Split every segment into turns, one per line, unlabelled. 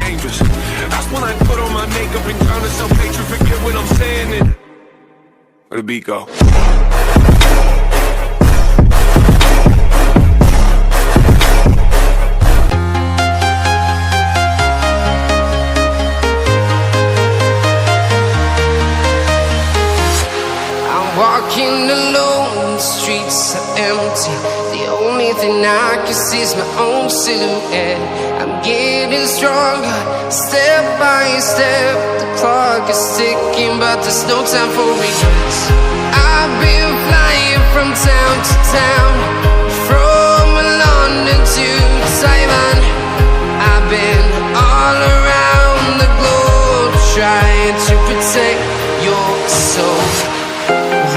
Dangerous. That's when I put on my makeup and drown in self-hatred. Forget what I'm saying and where the beat go?
Walking alone, the streets are empty. The only thing I can see is my own silhouette. I'm getting stronger, step by step. The clock is ticking, but there's no time for regrets. I've been flying from town to town, from London to Taiwan. I've been all around the globe, trying to protect your soul.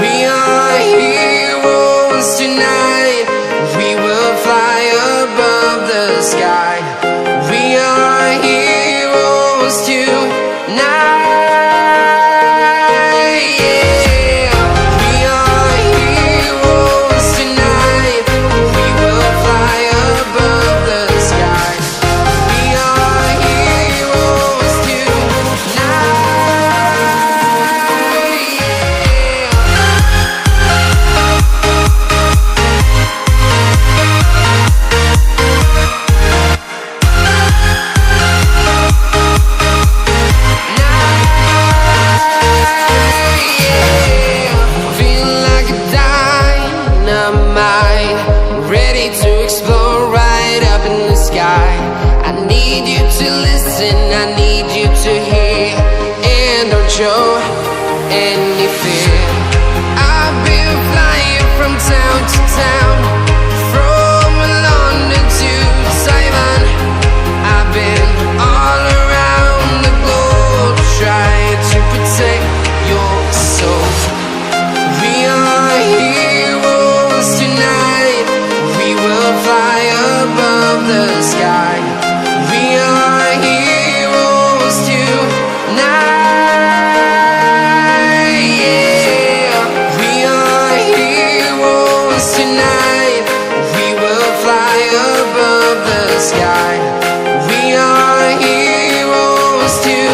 We are heroes tonight. We will fly above the sky. We are heroes tonight. Yeah. We are heroes tonight. We will fly above the sky. We are heroes tonight. I need you to hear and don't show any fear. I've been flying from town to town, from London to Taiwan. I've been all around the globe, trying to protect your soul. We are heroes tonight. We will fly above the sky. We are heroes tonight. Yeah. We are heroes tonight. We will fly above the sky. We are heroes tonight.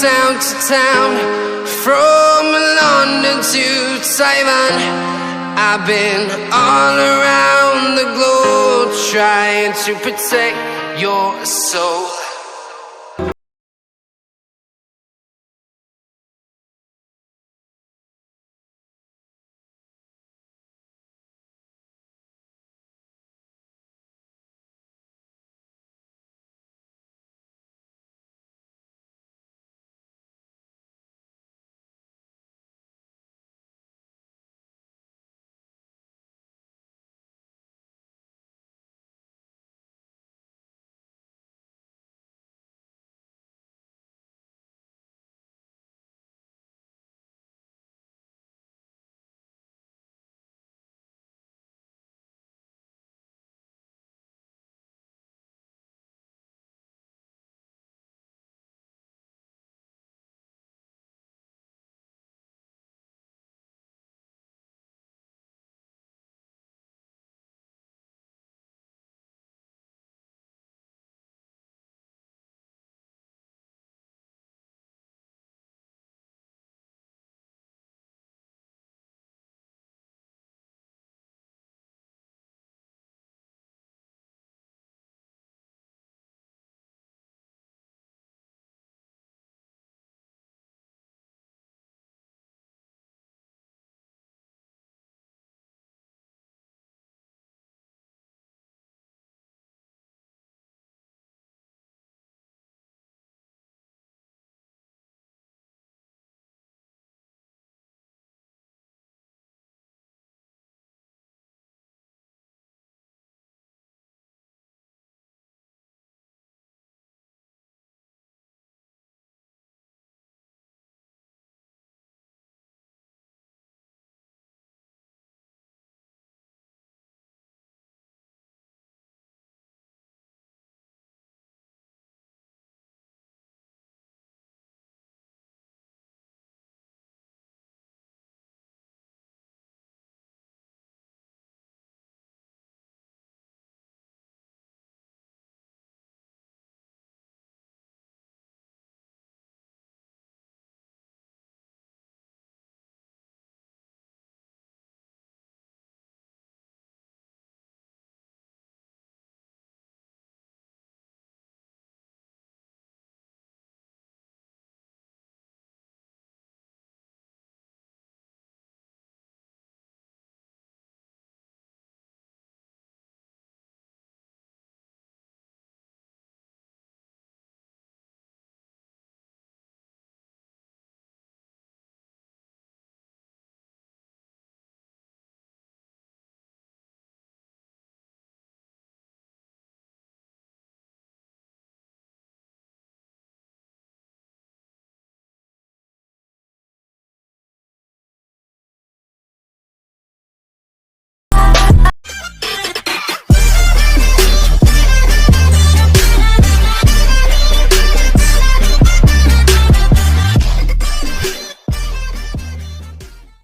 Town to town, from London to Taiwan. I've been all around the globe, trying to protect your soul.